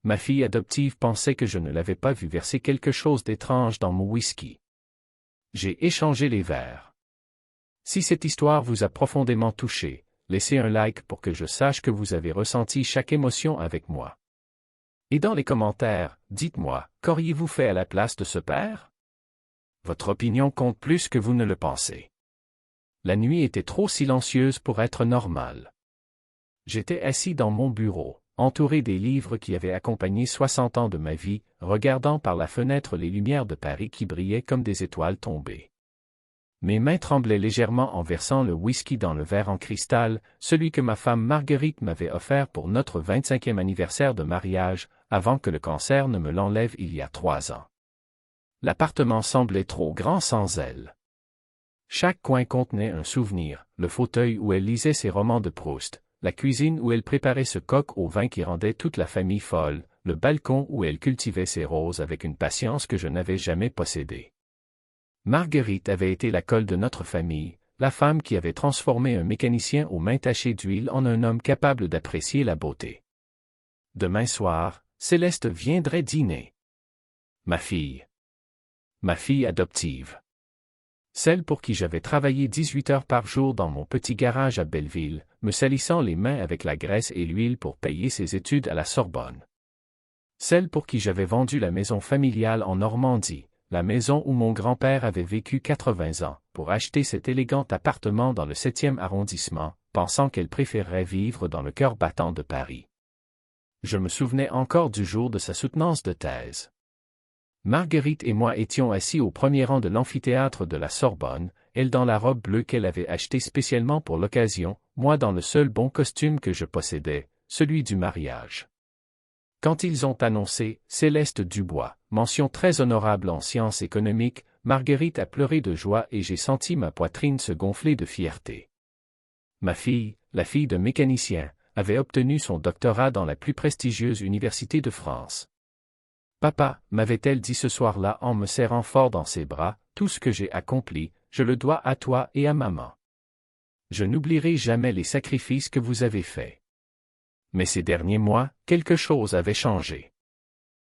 Ma fille adoptive pensait que je ne l'avais pas vu verser quelque chose d'étrange dans mon whisky. J'ai échangé les verres. Si cette histoire vous a profondément touché, laissez un like pour que je sache que vous avez ressenti chaque émotion avec moi. Et dans les commentaires, dites-moi, qu'auriez-vous fait à la place de ce père? Votre opinion compte plus que vous ne le pensez. La nuit était trop silencieuse pour être normale. J'étais assis dans mon bureau, entouré des livres qui avaient accompagné 60 ans de ma vie, regardant par la fenêtre les lumières de Paris qui brillaient comme des étoiles tombées. Mes mains tremblaient légèrement en versant le whisky dans le verre en cristal, celui que ma femme Marguerite m'avait offert pour notre 25e anniversaire de mariage, avant que le cancer ne me l'enlève il y a 3 ans. L'appartement semblait trop grand sans elle. Chaque coin contenait un souvenir, le fauteuil où elle lisait ses romans de Proust, la cuisine où elle préparait ce coq au vin qui rendait toute la famille folle, le balcon où elle cultivait ses roses avec une patience que je n'avais jamais possédée. Marguerite avait été la colle de notre famille, la femme qui avait transformé un mécanicien aux mains tachées d'huile en un homme capable d'apprécier la beauté. Demain soir, Céleste viendrait dîner. Ma fille adoptive. Celle pour qui j'avais travaillé 18 heures par jour dans mon petit garage à Belleville, me salissant les mains avec la graisse et l'huile pour payer ses études à la Sorbonne. Celle pour qui j'avais vendu la maison familiale en Normandie, la maison où mon grand-père avait vécu 80 ans, pour acheter cet élégant appartement dans le 7e arrondissement, pensant qu'elle préférerait vivre dans le cœur battant de Paris. Je me souvenais encore du jour de sa soutenance de thèse. Marguerite et moi étions assis au premier rang de l'amphithéâtre de la Sorbonne, elle dans la robe bleue qu'elle avait achetée spécialement pour l'occasion, moi dans le seul bon costume que je possédais, celui du mariage. Quand ils ont annoncé « Céleste Dubois », mention très honorable en sciences économiques, Marguerite a pleuré de joie et j'ai senti ma poitrine se gonfler de fierté. Ma fille, la fille d'un mécanicien, avait obtenu son doctorat dans la plus prestigieuse université de France. Papa, m'avait-elle dit ce soir-là en me serrant fort dans ses bras, tout ce que j'ai accompli, je le dois à toi et à maman. Je n'oublierai jamais les sacrifices que vous avez faits. Mais ces derniers mois, quelque chose avait changé.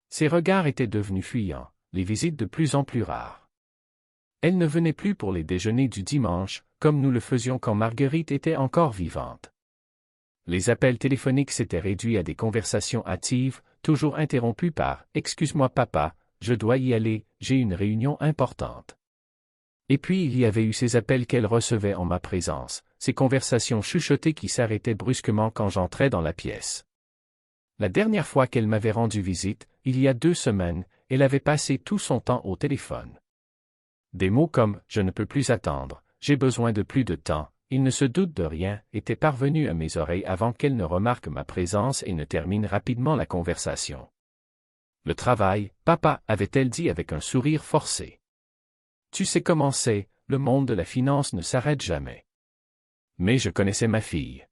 Ses regards étaient devenus fuyants, les visites de plus en plus rares. Elle ne venait plus pour les déjeuners du dimanche, comme nous le faisions quand Marguerite était encore vivante. Les appels téléphoniques s'étaient réduits à des conversations hâtives, toujours interrompues par « Excuse-moi papa, je dois y aller, j'ai une réunion importante ». Et puis il y avait eu ces appels qu'elle recevait en ma présence, ces conversations chuchotées qui s'arrêtaient brusquement quand j'entrais dans la pièce. La dernière fois qu'elle m'avait rendu visite, il y a 2 semaines, elle avait passé tout son temps au téléphone. Des mots comme « je ne peux plus attendre »,« j'ai besoin de plus de temps », il ne se doute de rien, étaient parvenus à mes oreilles avant qu'elle ne remarque ma présence et ne termine rapidement la conversation. Le travail, papa, avait-elle dit avec un sourire forcé. Tu sais comment c'est, le monde de la finance ne s'arrête jamais. Mais je connaissais ma fille.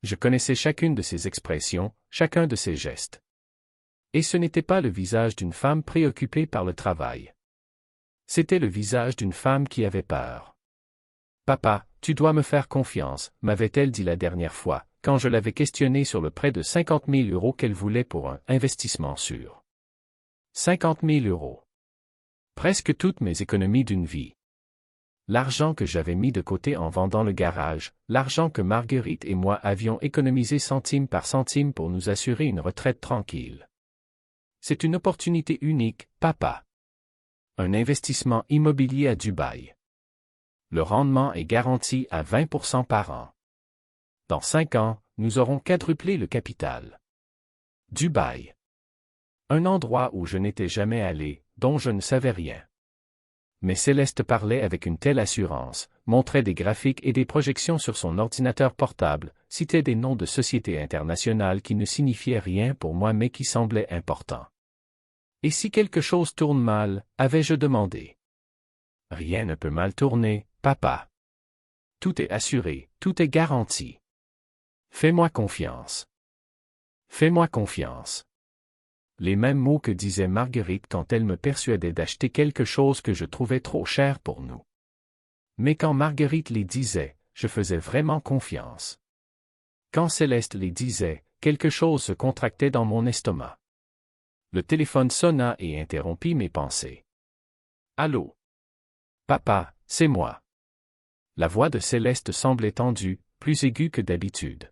Je connaissais chacune de ses expressions, chacun de ses gestes. Et ce n'était pas le visage d'une femme préoccupée par le travail. C'était le visage d'une femme qui avait peur. Papa, tu dois me faire confiance, m'avait-elle dit la dernière fois, quand je l'avais questionnée sur le prêt de 50 000 € qu'elle voulait pour un investissement sûr. 50 000 €. Presque toutes mes économies d'une vie. L'argent que j'avais mis de côté en vendant le garage, l'argent que Marguerite et moi avions économisé centime par centime pour nous assurer une retraite tranquille. C'est une opportunité unique, papa. Un investissement immobilier à Dubaï. Le rendement est garanti à 20% par an. Dans 5 ans, nous aurons quadruplé le capital. Dubaï. Un endroit où je n'étais jamais allé, dont je ne savais rien. Mais Céleste parlait avec une telle assurance, montrait des graphiques et des projections sur son ordinateur portable, citait des noms de sociétés internationales qui ne signifiaient rien pour moi mais qui semblaient importants. Et si quelque chose tourne mal, avais-je demandé. Rien ne peut mal tourner, papa. Tout est assuré, tout est garanti. Fais-moi confiance. Fais-moi confiance. Les mêmes mots que disait Marguerite quand elle me persuadait d'acheter quelque chose que je trouvais trop cher pour nous. Mais quand Marguerite les disait, je faisais vraiment confiance. Quand Céleste les disait, quelque chose se contractait dans mon estomac. Le téléphone sonna et interrompit mes pensées. Allô? Papa, c'est moi. La voix de Céleste semblait tendue, plus aiguë que d'habitude.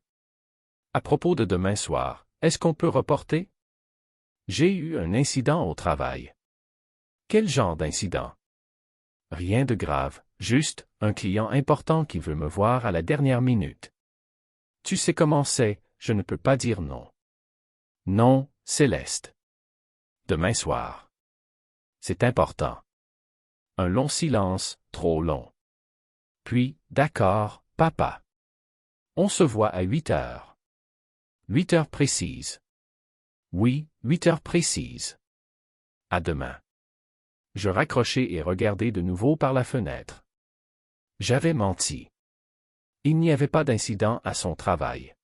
À propos de demain soir, est-ce qu'on peut reporter? J'ai eu un incident au travail. Quel genre d'incident? Rien de grave, juste un client important qui veut me voir à la dernière minute. Tu sais comment c'est, je ne peux pas dire non. Non, Céleste. Demain soir. C'est important. Un long silence, trop long. Puis, d'accord, papa. On se voit à 8 heures. 8 heures précises. Oui, 8 heures précises. À demain. Je raccrochai et regardai de nouveau par la fenêtre. J'avais menti. Il n'y avait pas d'incident à son travail.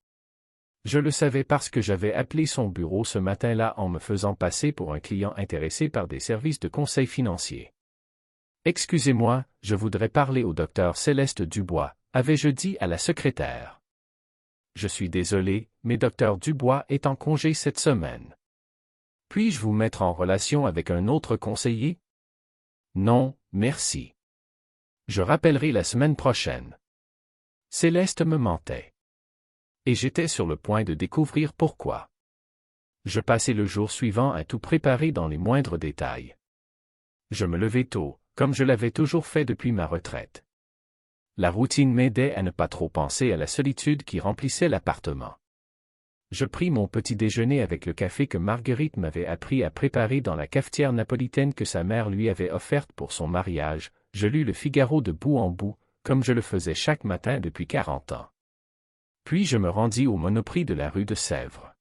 Je le savais parce que j'avais appelé son bureau ce matin-là en me faisant passer pour un client intéressé par des services de conseil financier. Excusez-moi, je voudrais parler au docteur Céleste Dubois, avais-je dit à la secrétaire. Je suis désolé, mais docteur Dubois est en congé cette semaine. Puis-je vous mettre en relation avec un autre conseiller? Non, merci. Je rappellerai la semaine prochaine. Céleste me mentait. Et j'étais sur le point de découvrir pourquoi. Je passai le jour suivant à tout préparer dans les moindres détails. Je me levai tôt, comme je l'avais toujours fait depuis ma retraite. La routine m'aidait à ne pas trop penser à la solitude qui remplissait l'appartement. Je pris mon petit déjeuner avec le café que Marguerite m'avait appris à préparer dans la cafetière napolitaine que sa mère lui avait offerte pour son mariage. Je lus le Figaro de bout en bout, comme je le faisais chaque matin depuis 40 ans. Puis je me rendis au Monoprix de la rue de Sèvres.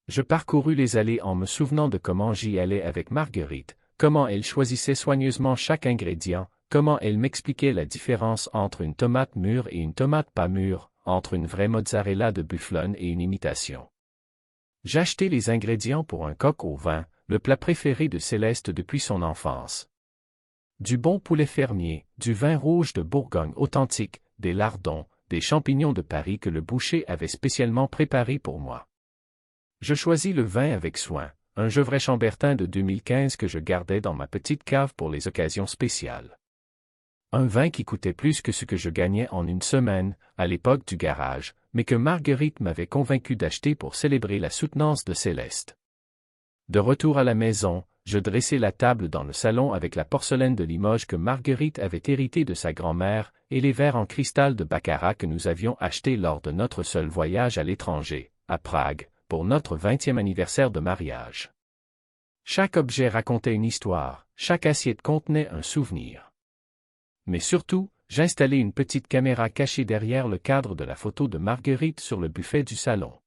Je parcourus les allées en me souvenant de comment j'y allais avec Marguerite, comment elle choisissait soigneusement chaque ingrédient, comment elle m'expliquait la différence entre une tomate mûre et une tomate pas mûre, entre une vraie mozzarella de bufflone et une imitation. J'achetai les ingrédients pour un coq au vin, le plat préféré de Céleste depuis son enfance. Du bon poulet fermier, du vin rouge de Bourgogne authentique, des lardons, des champignons de Paris que le boucher avait spécialement préparés pour moi. Je choisis le vin avec soin, un Gevrey Chambertin de 2015 que je gardais dans ma petite cave pour les occasions spéciales. Un vin qui coûtait plus que ce que je gagnais en une semaine, à l'époque du garage, mais que Marguerite m'avait convaincu d'acheter pour célébrer la soutenance de Céleste. De retour à la maison, je dressai la table dans le salon avec la porcelaine de Limoges que Marguerite avait héritée de sa grand-mère et les verres en cristal de Baccarat que nous avions achetés lors de notre seul voyage à l'étranger, à Prague, pour notre 20e anniversaire de mariage. Chaque objet racontait une histoire, chaque assiette contenait un souvenir. Mais surtout, j'installai une petite caméra cachée derrière le cadre de la photo de Marguerite sur le buffet du salon.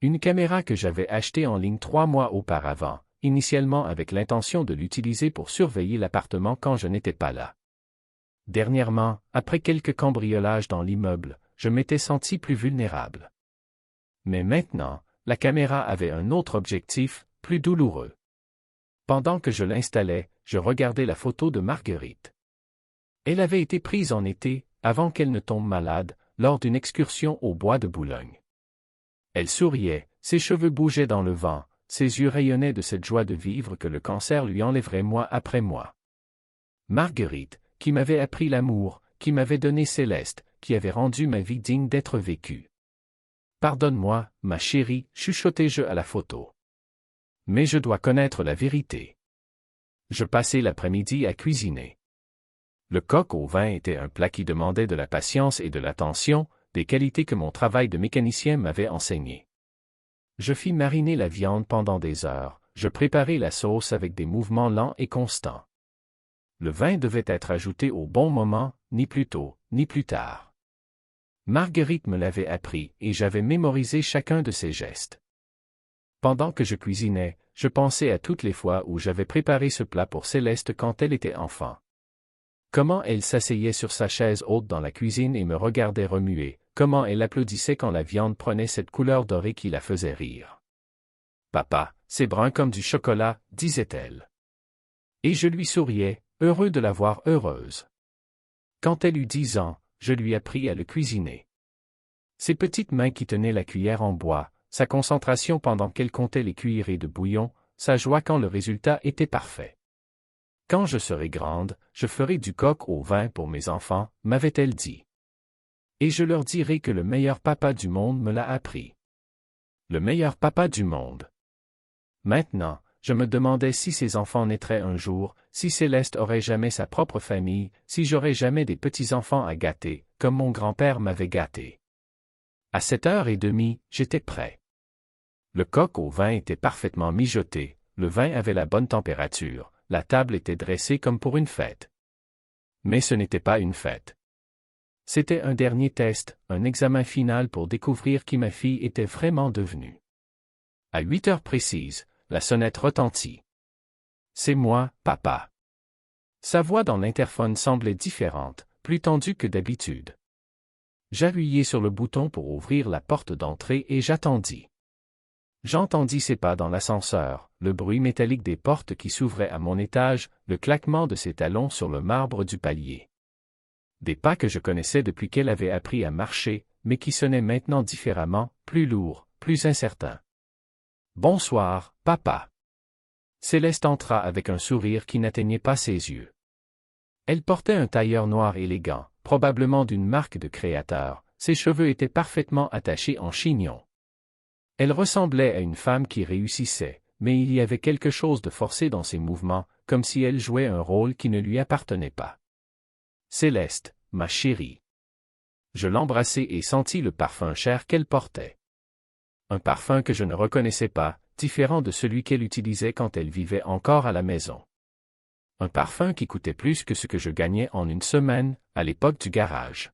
Une caméra que j'avais achetée en ligne 3 mois auparavant, initialement avec l'intention de l'utiliser pour surveiller l'appartement quand je n'étais pas là. Dernièrement, après quelques cambriolages dans l'immeuble, je m'étais senti plus vulnérable. Mais maintenant, la caméra avait un autre objectif, plus douloureux. Pendant que je l'installais, je regardais la photo de Marguerite. Elle avait été prise en été, avant qu'elle ne tombe malade, lors d'une excursion au bois de Boulogne. Elle souriait, ses cheveux bougeaient dans le vent, ses yeux rayonnaient de cette joie de vivre que le cancer lui enlèverait mois après mois. Marguerite, qui m'avait appris l'amour, qui m'avait donné Céleste, qui avait rendu ma vie digne d'être vécue. Pardonne-moi, ma chérie, chuchotai-je à la photo. Mais je dois connaître la vérité. Je passai l'après-midi à cuisiner. Le coq au vin était un plat qui demandait de la patience et de l'attention, des qualités que mon travail de mécanicien m'avait enseignées. Je fis mariner la viande pendant des heures, je préparai la sauce avec des mouvements lents et constants. Le vin devait être ajouté au bon moment, ni plus tôt, ni plus tard. Marguerite me l'avait appris et j'avais mémorisé chacun de ses gestes. Pendant que je cuisinais, je pensais à toutes les fois où j'avais préparé ce plat pour Céleste quand elle était enfant. Comment elle s'asseyait sur sa chaise haute dans la cuisine et me regardait remuer, comment elle applaudissait quand la viande prenait cette couleur dorée qui la faisait rire. « Papa, c'est brun comme du chocolat, » disait-elle. Et je lui souriais, heureux de la voir heureuse. Quand elle eut 10 ans, je lui appris à le cuisiner. Ses petites mains qui tenaient la cuillère en bois, sa concentration pendant qu'elle comptait les cuillerées de bouillon, sa joie quand le résultat était parfait. Quand je serai grande, je ferai du coq au vin pour mes enfants, m'avait-elle dit. Et je leur dirai que le meilleur papa du monde me l'a appris. Le meilleur papa du monde. Maintenant, je me demandais si ces enfants naîtraient un jour, si Céleste aurait jamais sa propre famille, si j'aurais jamais des petits-enfants à gâter, comme mon grand-père m'avait gâté. À 7h30, j'étais prêt. Le coq au vin était parfaitement mijoté, le vin avait la bonne température, la table était dressée comme pour une fête. Mais ce n'était pas une fête. C'était un dernier test, un examen final pour découvrir qui ma fille était vraiment devenue. À 8h précises, la sonnette retentit. C'est moi, papa. Sa voix dans l'interphone semblait différente, plus tendue que d'habitude. J'appuyai sur le bouton pour ouvrir la porte d'entrée et j'attendis. J'entendis ses pas dans l'ascenseur, le bruit métallique des portes qui s'ouvraient à mon étage, le claquement de ses talons sur le marbre du palier. Des pas que je connaissais depuis qu'elle avait appris à marcher, mais qui sonnaient maintenant différemment, plus lourds, plus incertains. « Bonsoir, papa. » Céleste entra avec un sourire qui n'atteignait pas ses yeux. Elle portait un tailleur noir élégant, probablement d'une marque de créateur, ses cheveux étaient parfaitement attachés en chignon. Elle ressemblait à une femme qui réussissait, mais il y avait quelque chose de forcé dans ses mouvements, comme si elle jouait un rôle qui ne lui appartenait pas. Céleste, ma chérie. Je l'embrassai et sentis le parfum cher qu'elle portait. Un parfum que je ne reconnaissais pas, différent de celui qu'elle utilisait quand elle vivait encore à la maison. Un parfum qui coûtait plus que ce que je gagnais en une semaine, à l'époque du garage.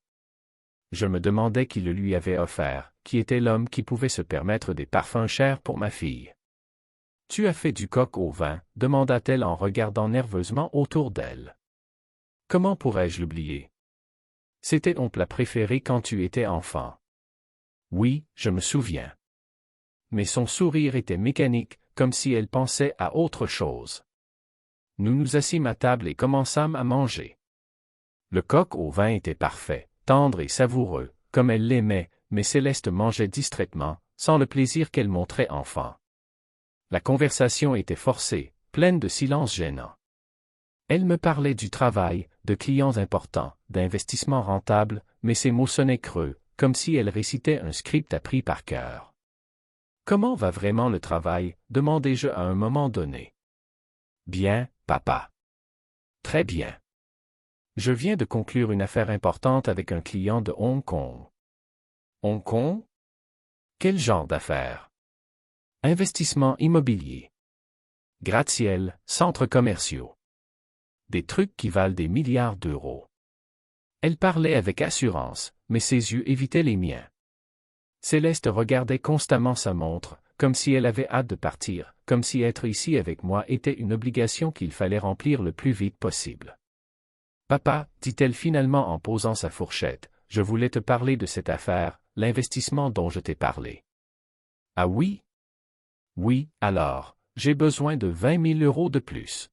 Je me demandais qui le lui avait offert, qui était l'homme qui pouvait se permettre des parfums chers pour ma fille. « Tu as fait du coq au vin ?» demanda-t-elle en regardant nerveusement autour d'elle. « Comment pourrais-je l'oublier? C'était ton plat préféré quand tu étais enfant. » « Oui, je me souviens. » Mais son sourire était mécanique, comme si elle pensait à autre chose. Nous nous assîmes à table et commençâmes à manger. Le coq au vin était parfait, tendre et savoureux, comme elle l'aimait, mais Céleste mangeait distraitement, sans le plaisir qu'elle montrait enfant. La conversation était forcée, pleine de silence gênant. Elle me parlait du travail, de clients importants, d'investissements rentables, mais ses mots sonnaient creux, comme si elle récitait un script appris par cœur. Comment va vraiment le travail? Demandai-je à un moment donné. Bien, papa. Très bien. Je viens de conclure une affaire importante avec un client de Hong Kong. Hong Kong? Quel genre d'affaires? Investissement immobilier. Gratte-ciel, centres commerciaux. Des trucs qui valent des milliards d'euros. Elle parlait avec assurance, mais ses yeux évitaient les miens. Céleste regardait constamment sa montre, comme si elle avait hâte de partir, comme si être ici avec moi était une obligation qu'il fallait remplir le plus vite possible. « Papa, dit-elle finalement en posant sa fourchette, je voulais te parler de cette affaire, l'investissement dont je t'ai parlé. »« Ah oui? » »« Oui, alors, j'ai besoin de 20 000 € de plus.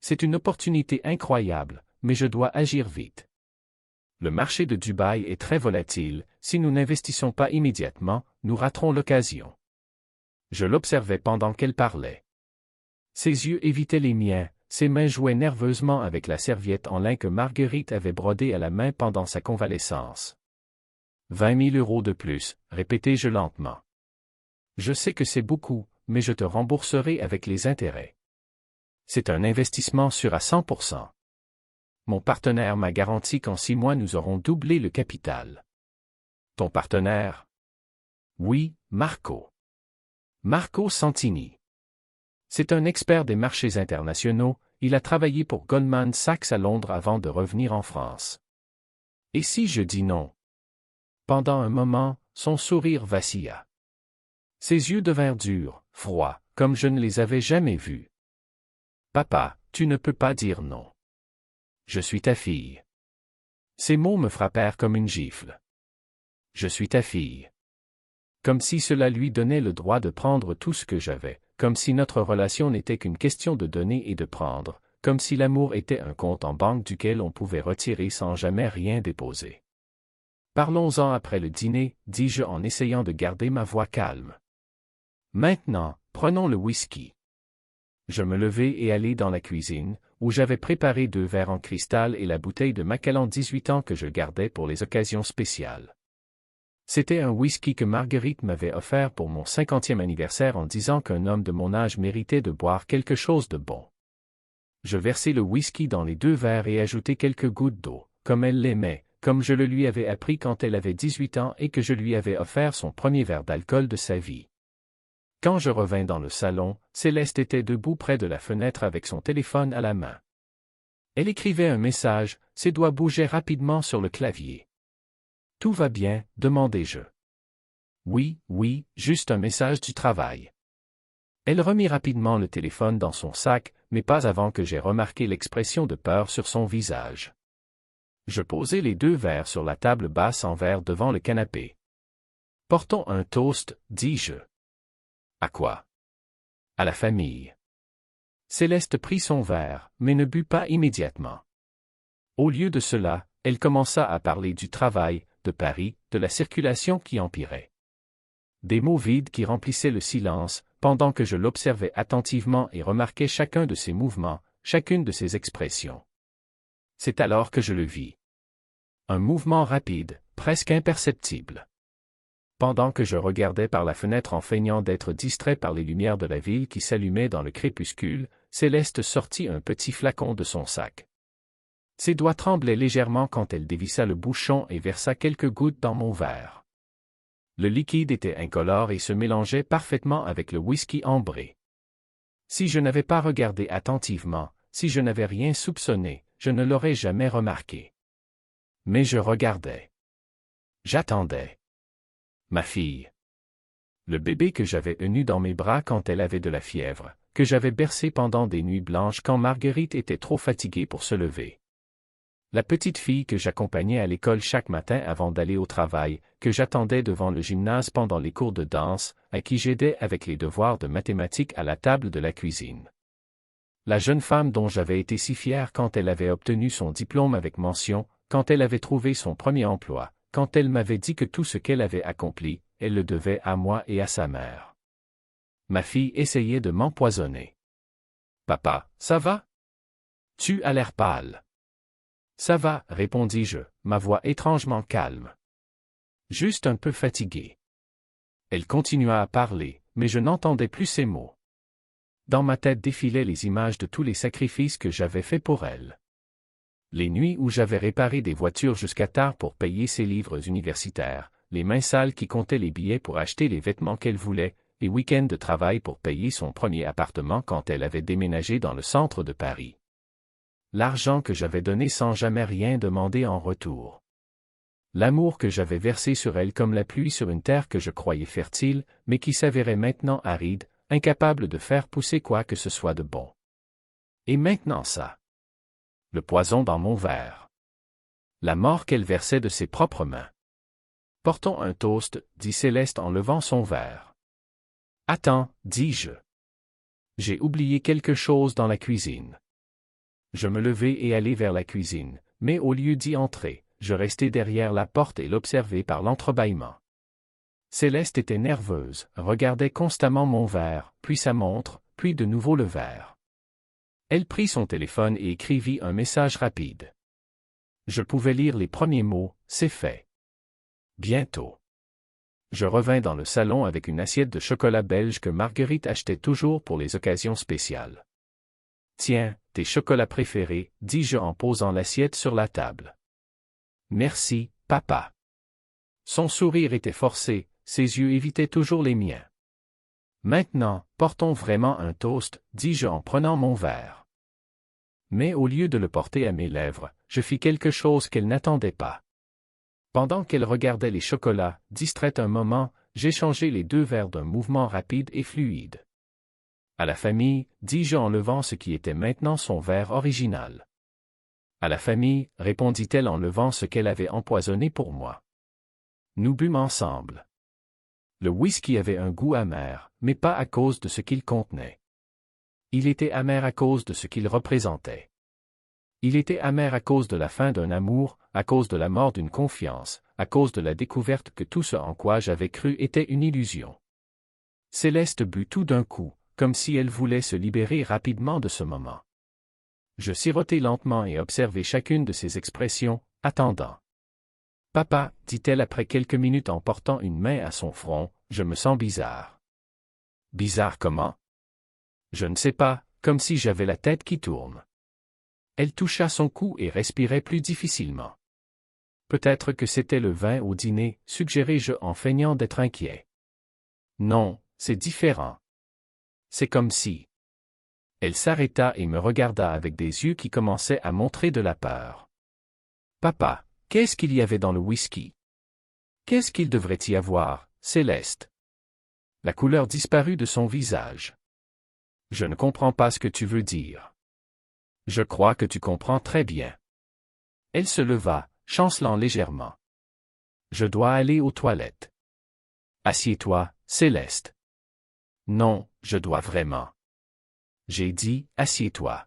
C'est une opportunité incroyable, mais je dois agir vite. Le marché de Dubaï est très volatile, si nous n'investissons pas immédiatement, nous raterons l'occasion. » Je l'observais pendant qu'elle parlait. Ses yeux évitaient les miens, ses mains jouaient nerveusement avec la serviette en lin que Marguerite avait brodée à la main pendant sa convalescence. 20 000 € de plus, répétai-je lentement. Je sais que c'est beaucoup, mais je te rembourserai avec les intérêts. C'est un investissement sûr à 100%. Mon partenaire m'a garanti qu'en 6 mois nous aurons doublé le capital. Ton partenaire? Oui, Marco. Marco Santini. C'est un expert des marchés internationaux, il a travaillé pour Goldman Sachs à Londres avant de revenir en France. Et si je dis non? Pendant un moment, son sourire vacilla. Ses yeux devinrent durs, froids, comme je ne les avais jamais vus. Papa, tu ne peux pas dire non. Je suis ta fille. Ces mots me frappèrent comme une gifle. Je suis ta fille. Comme si cela lui donnait le droit de prendre tout ce que j'avais, comme si notre relation n'était qu'une question de donner et de prendre, comme si l'amour était un compte en banque duquel on pouvait retirer sans jamais rien déposer. Parlons-en après le dîner, dis-je en essayant de garder ma voix calme. Maintenant, prenons le whisky. Je me levai et allai dans la cuisine, où j'avais préparé 2 verres en cristal et la bouteille de Macallan 18 ans que je gardais pour les occasions spéciales. C'était un whisky que Marguerite m'avait offert pour mon 50e anniversaire en disant qu'un homme de mon âge méritait de boire quelque chose de bon. Je versai le whisky dans les 2 verres et ajoutai quelques gouttes d'eau, comme elle l'aimait, comme je le lui avais appris quand elle avait 18 ans et que je lui avais offert son premier verre d'alcool de sa vie. Quand je revins dans le salon, Céleste était debout près de la fenêtre avec son téléphone à la main. Elle écrivait un message, ses doigts bougeaient rapidement sur le clavier. « Tout va bien ?» demandai-je. « Oui, juste un message du travail. » Elle remit rapidement le téléphone dans son sac, mais pas avant que j'aie remarqué l'expression de peur sur son visage. Je posai les 2 verres sur la table basse en verre devant le canapé. « Portons un toast, dis-je. » « À quoi? » ? « À la famille. » Céleste prit son verre, mais ne but pas immédiatement. Au lieu de cela, elle commença à parler du travail, de Paris, de la circulation qui empirait. Des mots vides qui remplissaient le silence, pendant que je l'observais attentivement et remarquais chacun de ses mouvements, chacune de ses expressions. C'est alors que je le vis. Un mouvement rapide, presque imperceptible. Pendant que je regardais par la fenêtre en feignant d'être distrait par les lumières de la ville qui s'allumaient dans le crépuscule, Céleste sortit un petit flacon de son sac. Ses doigts tremblaient légèrement quand elle dévissa le bouchon et versa quelques gouttes dans mon verre. Le liquide était incolore et se mélangeait parfaitement avec le whisky ambré. Si je n'avais pas regardé attentivement, si je n'avais rien soupçonné, je ne l'aurais jamais remarqué. Mais je regardais. J'attendais. Ma fille. Le bébé que j'avais eu dans mes bras quand elle avait de la fièvre, que j'avais bercé pendant des nuits blanches quand Marguerite était trop fatiguée pour se lever. La petite fille que j'accompagnais à l'école chaque matin avant d'aller au travail, que j'attendais devant le gymnase pendant les cours de danse, à qui j'aidais avec les devoirs de mathématiques à la table de la cuisine. La jeune femme dont j'avais été si fier quand elle avait obtenu son diplôme avec mention, quand elle avait trouvé son premier emploi, quand elle m'avait dit que tout ce qu'elle avait accompli, elle le devait à moi et à sa mère. Ma fille essayait de m'empoisonner. « Papa, ça va? Tu as l'air pâle. »« Ça va, » répondis-je, ma voix étrangement calme. Juste un peu fatiguée. Elle continua à parler, mais je n'entendais plus ses mots. Dans ma tête défilaient les images de tous les sacrifices que j'avais faits pour elle. Les nuits où j'avais réparé des voitures jusqu'à tard pour payer ses livres universitaires, les mains sales qui comptaient les billets pour acheter les vêtements qu'elle voulait, les week-ends de travail pour payer son premier appartement quand elle avait déménagé dans le centre de Paris. L'argent que j'avais donné sans jamais rien demander en retour. L'amour que j'avais versé sur elle comme la pluie sur une terre que je croyais fertile, mais qui s'avérait maintenant aride, incapable de faire pousser quoi que ce soit de bon. Et maintenant ça. Le poison dans mon verre. La mort qu'elle versait de ses propres mains. Portons un toast, dit Céleste en levant son verre. Attends, dis-je. J'ai oublié quelque chose dans la cuisine. Je me levai et allai vers la cuisine, mais au lieu d'y entrer, je restai derrière la porte et l'observai par l'entrebâillement. Céleste était nerveuse, regardait constamment mon verre, puis sa montre, puis de nouveau le verre. Elle prit son téléphone et écrivit un message rapide. Je pouvais lire les premiers mots, c'est fait. Bientôt. Je revins dans le salon avec une assiette de chocolat belge que Marguerite achetait toujours pour les occasions spéciales. Tiens, tes chocolats préférés, dis-je en posant l'assiette sur la table. Merci, papa. Son sourire était forcé, ses yeux évitaient toujours les miens. Maintenant, portons vraiment un toast, dis-je en prenant mon verre. Mais au lieu de le porter à mes lèvres, je fis quelque chose qu'elle n'attendait pas. Pendant qu'elle regardait les chocolats, distraite un moment, j'échangeai les 2 verres d'un mouvement rapide et fluide. À la famille, dis-je en levant ce qui était maintenant son verre original. À la famille, répondit-elle en levant ce qu'elle avait empoisonné pour moi. Nous bûmes ensemble. Le whisky avait un goût amer, mais pas à cause de ce qu'il contenait. Il était amer à cause de ce qu'il représentait. Il était amer à cause de la fin d'un amour, à cause de la mort d'une confiance, à cause de la découverte que tout ce en quoi j'avais cru était une illusion. Céleste but tout d'un coup, comme si elle voulait se libérer rapidement de ce moment. Je sirotai lentement et observai chacune de ses expressions, attendant. « Papa, dit-elle après quelques minutes en portant une main à son front, je me sens bizarre. » Bizarre comment? Je ne sais pas, comme si j'avais la tête qui tourne. Elle toucha son cou et respirait plus difficilement. Peut-être que c'était le vin au dîner, suggérai-je en feignant d'être inquiet. Non, c'est différent. C'est comme si. Elle s'arrêta et me regarda avec des yeux qui commençaient à montrer de la peur. Papa, qu'est-ce qu'il y avait dans le whisky? Qu'est-ce qu'il devrait y avoir, Céleste? La couleur disparut de son visage. Je ne comprends pas ce que tu veux dire. Je crois que tu comprends très bien. Elle se leva, chancelant légèrement. Je dois aller aux toilettes. Assieds-toi, Céleste. Non, je dois vraiment. J'ai dit, assieds-toi.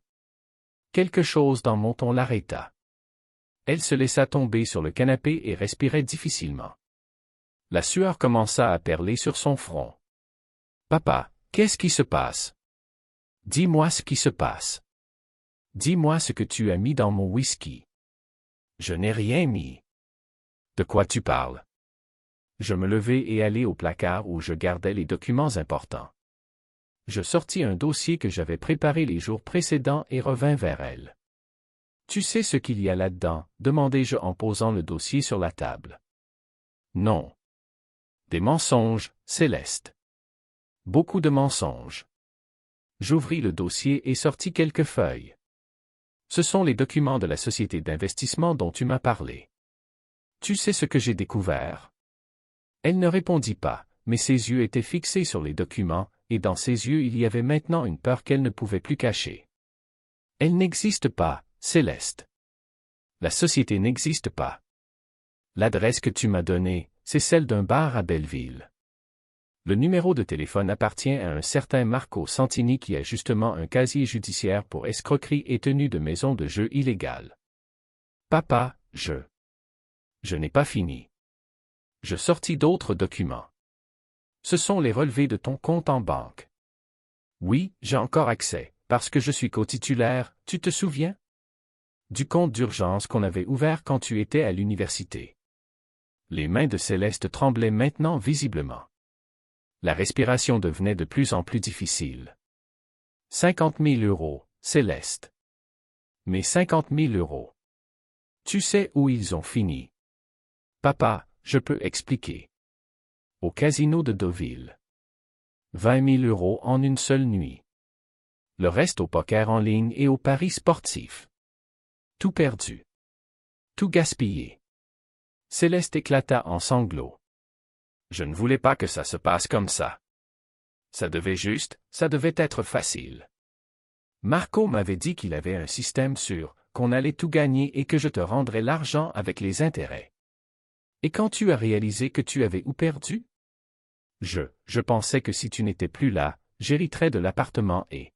Quelque chose dans mon ton l'arrêta. Elle se laissa tomber sur le canapé et respirait difficilement. La sueur commença à perler sur son front. Papa, qu'est-ce qui se passe? Dis-moi ce qui se passe. Dis-moi ce que tu as mis dans mon whisky. Je n'ai rien mis. De quoi tu parles? Je me levai et allai au placard où je gardais les documents importants. Je sortis un dossier que j'avais préparé les jours précédents et revins vers elle. Tu sais ce qu'il y a là-dedans? Demandai-je en posant le dossier sur la table. Non. Des mensonges, Céleste. Beaucoup de mensonges. J'ouvris le dossier et sortis quelques feuilles. Ce sont les documents de la société d'investissement dont tu m'as parlé. Tu sais ce que j'ai découvert? Elle ne répondit pas, mais ses yeux étaient fixés sur les documents, et dans ses yeux il y avait maintenant une peur qu'elle ne pouvait plus cacher. Elle n'existe pas, Céleste. La société n'existe pas. L'adresse que tu m'as donnée, c'est celle d'un bar à Belleville. Le numéro de téléphone appartient à un certain Marco Santini qui a justement un casier judiciaire pour escroquerie et tenue de maison de jeu illégale. Papa, je n'ai pas fini. Je sortis d'autres documents. Ce sont les relevés de ton compte en banque. Oui, j'ai encore accès, parce que je suis co-titulaire, tu te souviens? Du compte d'urgence qu'on avait ouvert quand tu étais à l'université. Les mains de Céleste tremblaient maintenant visiblement. La respiration devenait de plus en plus difficile. 50 000 €, Céleste. Mais 50 000 €. Tu sais où ils ont fini? Papa, je peux expliquer. Au casino de Deauville. 20 000 € en une seule nuit. Le reste au poker en ligne et aux paris sportifs. Tout perdu. Tout gaspillé. Céleste éclata en sanglots. Je ne voulais pas que ça se passe comme ça. Ça devait être facile. Marco m'avait dit qu'il avait un système sûr, qu'on allait tout gagner et que je te rendrais l'argent avec les intérêts. Et quand tu as réalisé que tu avais ou perdu? Je pensais que si tu n'étais plus là, j'hériterais de l'appartement et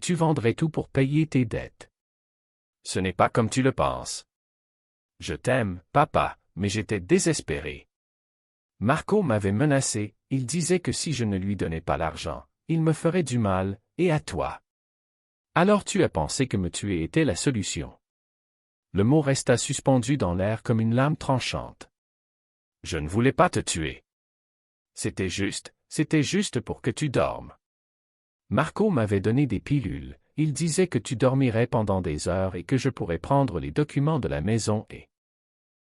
tu vendrais tout pour payer tes dettes. Ce n'est pas comme tu le penses. Je t'aime, papa, mais j'étais désespéré. Marco m'avait menacé, il disait que si je ne lui donnais pas l'argent, il me ferait du mal, et à toi. Alors tu as pensé que me tuer était la solution. Le mot resta suspendu dans l'air comme une lame tranchante. Je ne voulais pas te tuer. C'était juste pour que tu dormes. Marco m'avait donné des pilules, il disait que tu dormirais pendant des heures et que je pourrais prendre les documents de la maison et...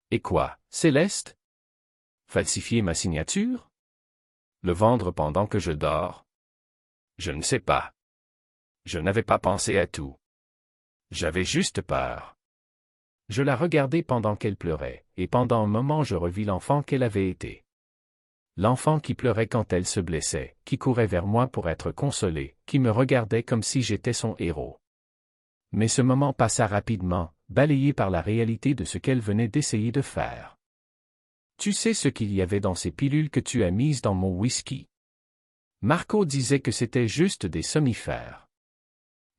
Et quoi, Céleste? Falsifier ma signature? Le vendre pendant que je dors? Je ne sais pas. Je n'avais pas pensé à tout. J'avais juste peur. Je la regardai pendant qu'elle pleurait, et pendant un moment je revis l'enfant qu'elle avait été. L'enfant qui pleurait quand elle se blessait, qui courait vers moi pour être consolé, qui me regardait comme si j'étais son héros. Mais ce moment passa rapidement, balayé par la réalité de ce qu'elle venait d'essayer de faire. Tu sais ce qu'il y avait dans ces pilules que tu as mises dans mon whisky? Marco disait que c'était juste des somnifères.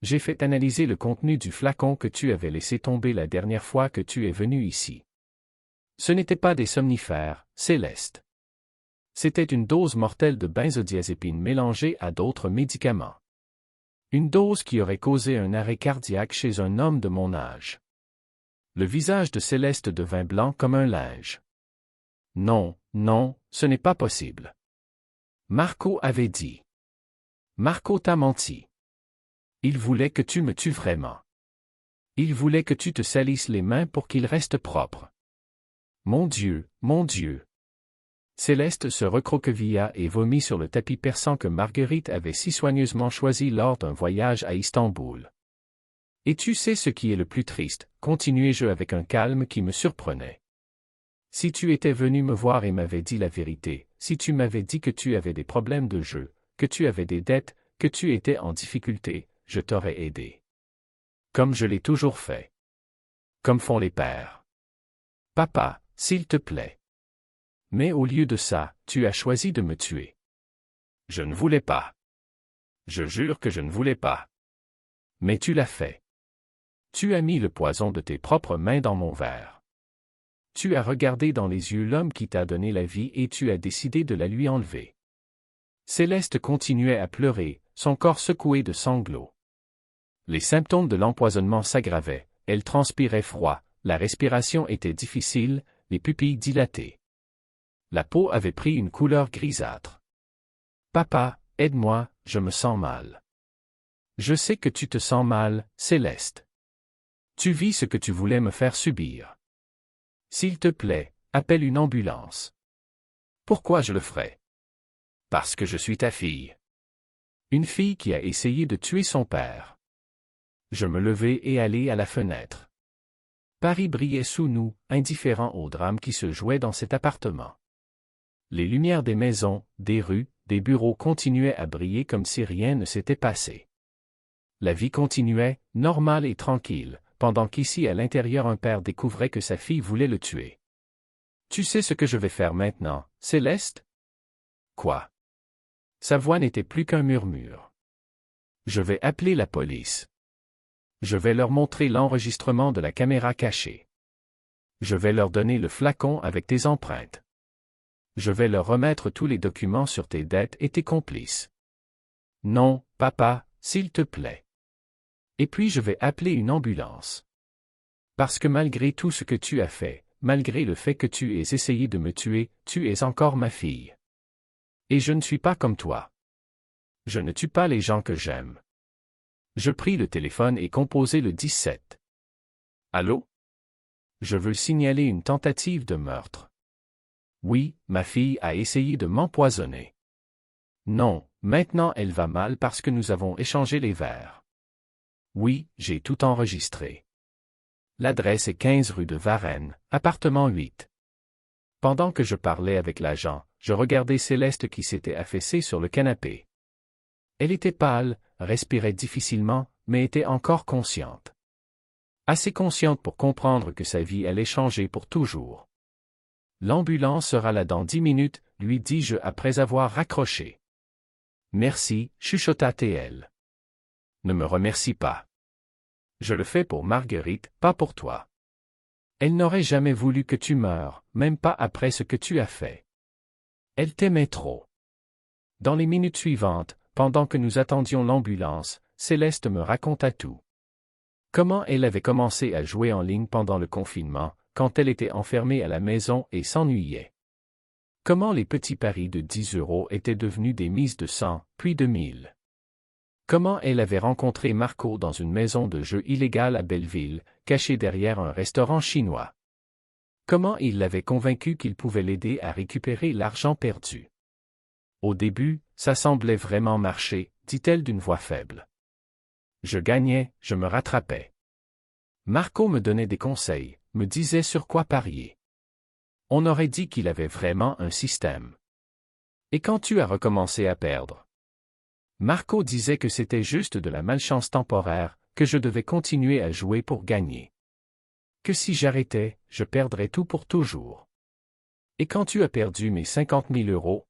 J'ai fait analyser le contenu du flacon que tu avais laissé tomber la dernière fois que tu es venu ici. Ce n'était pas des somnifères, Céleste. C'était une dose mortelle de benzodiazépine mélangée à d'autres médicaments. Une dose qui aurait causé un arrêt cardiaque chez un homme de mon âge. Le visage de Céleste devint blanc comme un linge. Non, non, ce n'est pas possible. Marco avait dit. Marco t'a menti. Il voulait que tu me tues vraiment. Il voulait que tu te salisses les mains pour qu'ils restent propres. Mon Dieu, mon Dieu. Céleste se recroquevilla et vomit sur le tapis perçant que Marguerite avait si soigneusement choisi lors d'un voyage à Istanbul. Et tu sais ce qui est le plus triste, continuai-je avec un calme qui me surprenait. Si tu étais venu me voir et m'avais dit la vérité, si tu m'avais dit que tu avais des problèmes de jeu, que tu avais des dettes, que tu étais en difficulté, je t'aurais aidé. Comme je l'ai toujours fait. Comme font les pères. Papa, s'il te plaît. Mais au lieu de ça, tu as choisi de me tuer. Je ne voulais pas. Je jure que je ne voulais pas. Mais tu l'as fait. Tu as mis le poison de tes propres mains dans mon verre. Tu as regardé dans les yeux l'homme qui t'a donné la vie et tu as décidé de la lui enlever. Céleste continuait à pleurer, son corps secoué de sanglots. Les symptômes de l'empoisonnement s'aggravaient, elle transpirait froid, la respiration était difficile, les pupilles dilatées. La peau avait pris une couleur grisâtre. Papa, aide-moi, je me sens mal. Je sais que tu te sens mal, Céleste. Tu vis ce que tu voulais me faire subir. S'il te plaît, appelle une ambulance. Pourquoi je le ferais? Parce que je suis ta fille. Une fille qui a essayé de tuer son père. Je me levai et allai à la fenêtre. Paris brillait sous nous, indifférent au drame qui se jouait dans cet appartement. Les lumières des maisons, des rues, des bureaux continuaient à briller comme si rien ne s'était passé. La vie continuait, normale et tranquille, pendant qu'ici à l'intérieur un père découvrait que sa fille voulait le tuer. Tu sais ce que je vais faire maintenant, Céleste? Quoi? Sa voix n'était plus qu'un murmure. Je vais appeler la police. Je vais leur montrer l'enregistrement de la caméra cachée. Je vais leur donner le flacon avec tes empreintes. Je vais leur remettre tous les documents sur tes dettes et tes complices. Non, papa, s'il te plaît. Et puis je vais appeler une ambulance. Parce que malgré tout ce que tu as fait, malgré le fait que tu aies essayé de me tuer, tu es encore ma fille. Et je ne suis pas comme toi. Je ne tue pas les gens que j'aime. Je pris le téléphone et composai le 17. Allô? Je veux signaler une tentative de meurtre. Oui, ma fille a essayé de m'empoisonner. Non, maintenant elle va mal parce que nous avons échangé les verres. Oui, j'ai tout enregistré. L'adresse est 15 rue de Varennes, appartement 8. Pendant que je parlais avec l'agent, je regardais Céleste qui s'était affaissée sur le canapé. Elle était pâle, respirait difficilement, mais était encore consciente. Assez consciente pour comprendre que sa vie allait changer pour toujours. L'ambulance sera là dans 10 minutes, lui dis-je après avoir raccroché. Merci, chuchota T.L. Ne me remercie pas. Je le fais pour Marguerite, pas pour toi. Elle n'aurait jamais voulu que tu meures, même pas après ce que tu as fait. Elle t'aimait trop. Dans les minutes suivantes, pendant que nous attendions l'ambulance, Céleste me raconta tout. Comment elle avait commencé à jouer en ligne pendant le confinement, quand elle était enfermée à la maison et s'ennuyait. Comment les petits paris de 10 € étaient devenus des mises de 100, puis de 1000. Comment elle avait rencontré Marco dans une maison de jeux illégale à Belleville, cachée derrière un restaurant chinois. Comment il l'avait convaincu qu'il pouvait l'aider à récupérer l'argent perdu. Au début, ça semblait vraiment marcher, dit-elle d'une voix faible. Je gagnais, je me rattrapais. Marco me donnait des conseils, me disait sur quoi parier. On aurait dit qu'il avait vraiment un système. Et quand tu as recommencé à perdre? Marco disait que c'était juste de la malchance temporaire, que je devais continuer à jouer pour gagner. Que si j'arrêtais, je perdrais tout pour toujours. Et quand tu as perdu mes 50 000 €?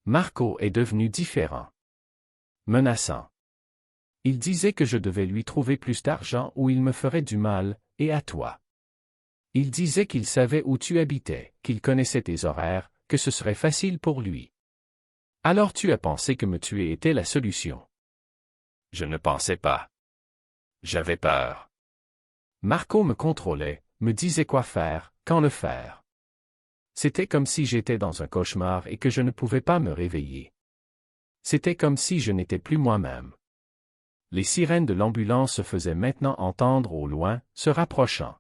Marco est devenu différent. Menaçant. Il disait que je devais lui trouver plus d'argent ou il me ferait du mal, et à toi. Il disait qu'il savait où tu habitais, qu'il connaissait tes horaires, que ce serait facile pour lui. Alors tu as pensé que me tuer était la solution. Je ne pensais pas. J'avais peur. Marco me contrôlait, me disait quoi faire, quand le faire. C'était comme si j'étais dans un cauchemar et que je ne pouvais pas me réveiller. C'était comme si je n'étais plus moi-même. Les sirènes de l'ambulance se faisaient maintenant entendre au loin, se rapprochant.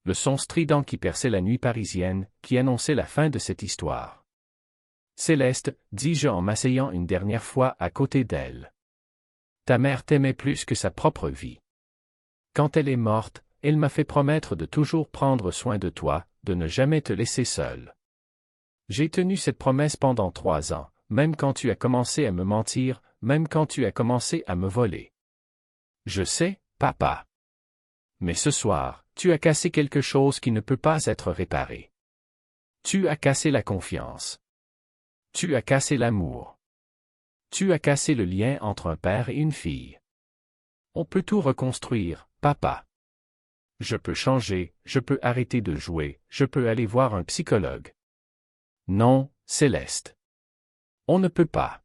Le son strident qui perçait la nuit parisienne, qui annonçait la fin de cette histoire. Céleste, dis-je en m'asseyant une dernière fois à côté d'elle. Ta mère t'aimait plus que sa propre vie. Quand elle est morte, elle m'a fait promettre de toujours prendre soin de toi, de ne jamais te laisser seule. J'ai tenu cette promesse pendant 3 ans, même quand tu as commencé à me mentir, même quand tu as commencé à me voler. Je sais, papa. Mais ce soir, tu as cassé quelque chose qui ne peut pas être réparé. Tu as cassé la confiance. Tu as cassé l'amour. Tu as cassé le lien entre un père et une fille. On peut tout reconstruire, papa. Je peux changer, je peux arrêter de jouer, je peux aller voir un psychologue. Non, Céleste. On ne peut pas.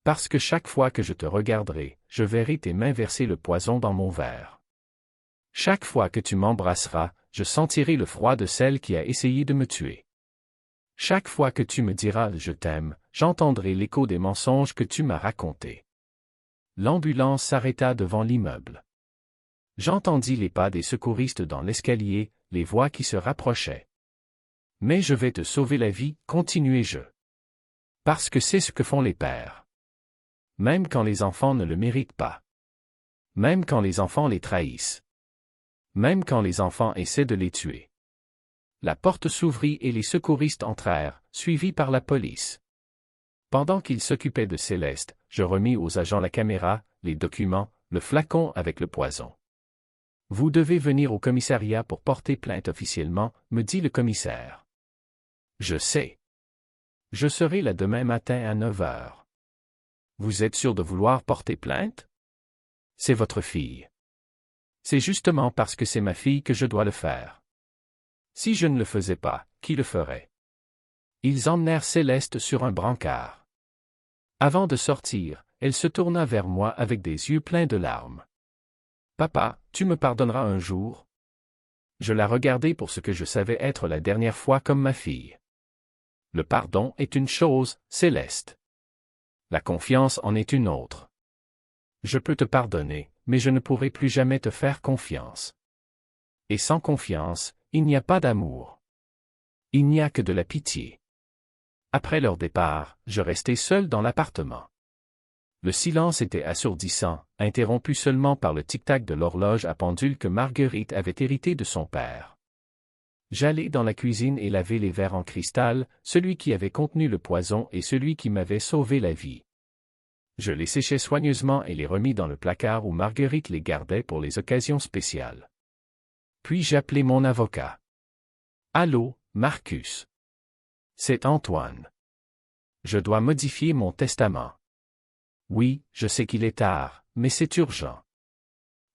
Parce que chaque fois que je te regarderai, je verrai tes mains verser le poison dans mon verre. Chaque fois que tu m'embrasseras, je sentirai le froid de celle qui a essayé de me tuer. Chaque fois que tu me diras « je t'aime », j'entendrai l'écho des mensonges que tu m'as racontés. L'ambulance s'arrêta devant l'immeuble. J'entendis les pas des secouristes dans l'escalier, les voix qui se rapprochaient. Mais je vais te sauver la vie, continuai-je. Parce que c'est ce que font les pères. Même quand les enfants ne le méritent pas. Même quand les enfants les trahissent. Même quand les enfants essaient de les tuer. La porte s'ouvrit et les secouristes entrèrent, suivis par la police. Pendant qu'ils s'occupaient de Céleste, je remis aux agents la caméra, les documents, le flacon avec le poison. Vous devez venir au commissariat pour porter plainte officiellement, me dit le commissaire. Je sais. Je serai là demain matin à 9 heures. Vous êtes sûr de vouloir porter plainte? C'est votre fille. C'est justement parce que c'est ma fille que je dois le faire. Si je ne le faisais pas, qui le ferait? Ils emmenèrent Céleste sur un brancard. Avant de sortir, elle se tourna vers moi avec des yeux pleins de larmes. Papa, tu me pardonneras un jour? Je la regardai pour ce que je savais être la dernière fois comme ma fille. Le pardon est une chose, Céleste. La confiance en est une autre. Je peux te pardonner, mais je ne pourrai plus jamais te faire confiance. Et sans confiance, il n'y a pas d'amour. Il n'y a que de la pitié. Après leur départ, je restai seul dans l'appartement. Le silence était assourdissant, interrompu seulement par le tic-tac de l'horloge à pendule que Marguerite avait hérité de son père. J'allai dans la cuisine et laver les verres en cristal, celui qui avait contenu le poison et celui qui m'avait sauvé la vie. Je les séchai soigneusement et les remis dans le placard où Marguerite les gardait pour les occasions spéciales. Puis j'appelai mon avocat. Allô, Marcus. C'est Antoine. Je dois modifier mon testament. Oui, je sais qu'il est tard, mais c'est urgent.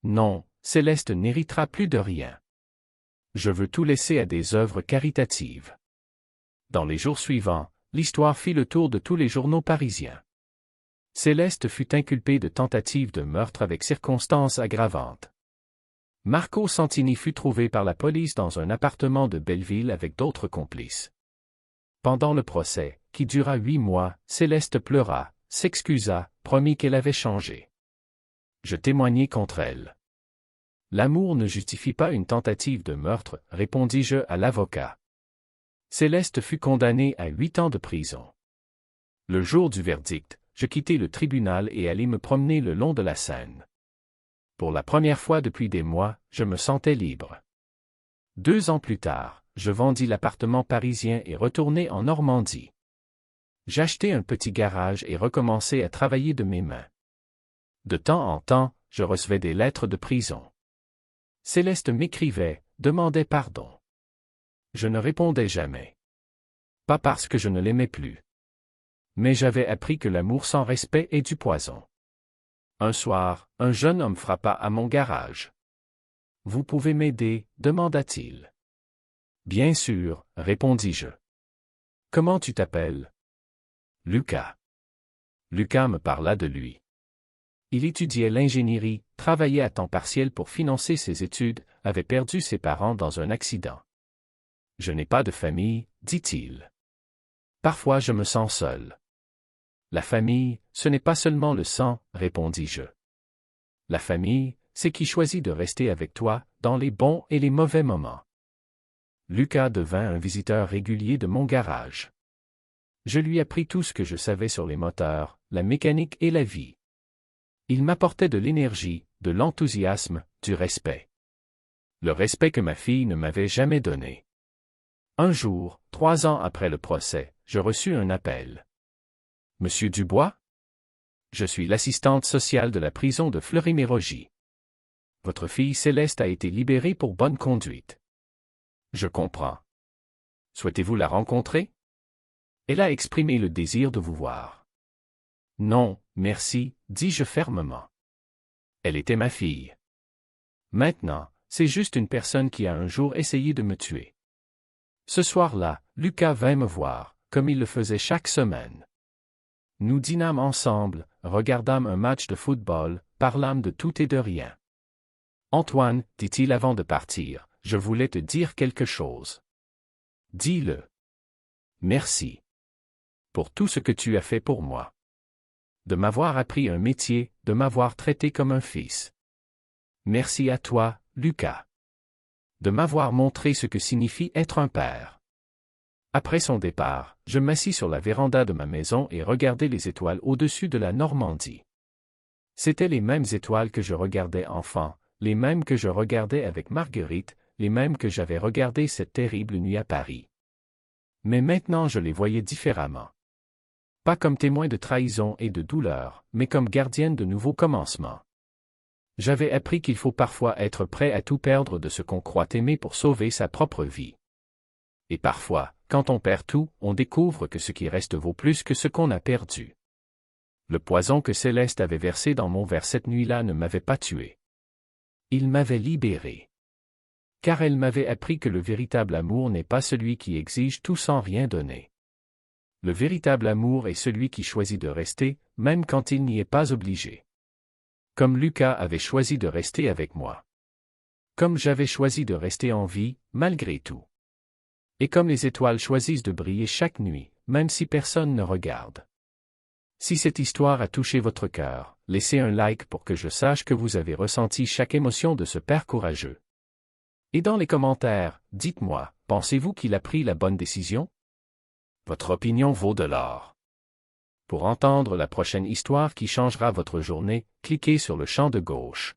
Non, Céleste n'héritera plus de rien. Je veux tout laisser à des œuvres caritatives. Dans les jours suivants, l'histoire fit le tour de tous les journaux parisiens. Céleste fut inculpée de tentative de meurtre avec circonstances aggravantes. Marco Santini fut trouvé par la police dans un appartement de Belleville avec d'autres complices. Pendant le procès, qui dura 8 mois, Céleste pleura, s'excusa, promit qu'elle avait changé. Je témoignai contre elle. L'amour ne justifie pas une tentative de meurtre, répondis-je à l'avocat. Céleste fut condamnée à 8 ans de prison. Le jour du verdict, je quittai le tribunal et allai me promener le long de la Seine. Pour la première fois depuis des mois, je me sentais libre. 2 ans plus tard, je vendis l'appartement parisien et retournai en Normandie. J'achetai un petit garage et recommençai à travailler de mes mains. De temps en temps, je recevais des lettres de prison. Céleste m'écrivait, demandait pardon. Je ne répondais jamais. Pas parce que je ne l'aimais plus. Mais j'avais appris que l'amour sans respect est du poison. Un soir, un jeune homme frappa à mon garage. « Vous pouvez m'aider » demanda-t-il. « Bien sûr » répondis-je. Comment tu t'appelles? Lucas. Lucas me parla de lui. Il étudiait l'ingénierie, travaillait à temps partiel pour financer ses études, avait perdu ses parents dans un accident. Je n'ai pas de famille, dit-il. Parfois je me sens seul. La famille, ce n'est pas seulement le sang, répondis-je. La famille, c'est qui choisit de rester avec toi, dans les bons et les mauvais moments. Lucas devint un visiteur régulier de mon garage. Je lui appris tout ce que je savais sur les moteurs, la mécanique et la vie. Il m'apportait de l'énergie, de l'enthousiasme, du respect. Le respect que ma fille ne m'avait jamais donné. Un jour, 3 ans après le procès, je reçus un appel. Monsieur Dubois? Je suis l'assistante sociale de la prison de Fleury-Mérogis. Votre fille Céleste a été libérée pour bonne conduite. Je comprends. Souhaitez-vous la rencontrer? Elle a exprimé le désir de vous voir. Non, merci, dis-je fermement. Elle était ma fille. Maintenant, c'est juste une personne qui a un jour essayé de me tuer. Ce soir-là, Lucas vint me voir, comme il le faisait chaque semaine. Nous dînâmes ensemble, regardâmes un match de football, parlâmes de tout et de rien. Antoine, dit-il avant de partir, je voulais te dire quelque chose. Dis-le. Merci. Pour tout ce que tu as fait pour moi. De m'avoir appris un métier, de m'avoir traité comme un fils. Merci à toi, Lucas. De m'avoir montré ce que signifie être un père. Après son départ, je m'assis sur la véranda de ma maison et regardai les étoiles au-dessus de la Normandie. C'étaient les mêmes étoiles que je regardais enfant, les mêmes que je regardais avec Marguerite, les mêmes que j'avais regardées cette terrible nuit à Paris. Mais maintenant je les voyais différemment. Pas comme témoins de trahison et de douleur, mais comme gardiennes de nouveaux commencements. J'avais appris qu'il faut parfois être prêt à tout perdre de ce qu'on croit aimer pour sauver sa propre vie. Et parfois, quand on perd tout, on découvre que ce qui reste vaut plus que ce qu'on a perdu. Le poison que Céleste avait versé dans mon verre cette nuit-là ne m'avait pas tué. Il m'avait libéré. Car elle m'avait appris que le véritable amour n'est pas celui qui exige tout sans rien donner. Le véritable amour est celui qui choisit de rester, même quand il n'y est pas obligé. Comme Lucas avait choisi de rester avec moi. Comme j'avais choisi de rester en vie, malgré tout. Et comme les étoiles choisissent de briller chaque nuit, même si personne ne regarde. Si cette histoire a touché votre cœur, laissez un like pour que je sache que vous avez ressenti chaque émotion de ce père courageux. Et dans les commentaires, dites-moi, pensez-vous qu'il a pris la bonne décision? Votre opinion vaut de l'or. Pour entendre la prochaine histoire qui changera votre journée, cliquez sur le champ de gauche.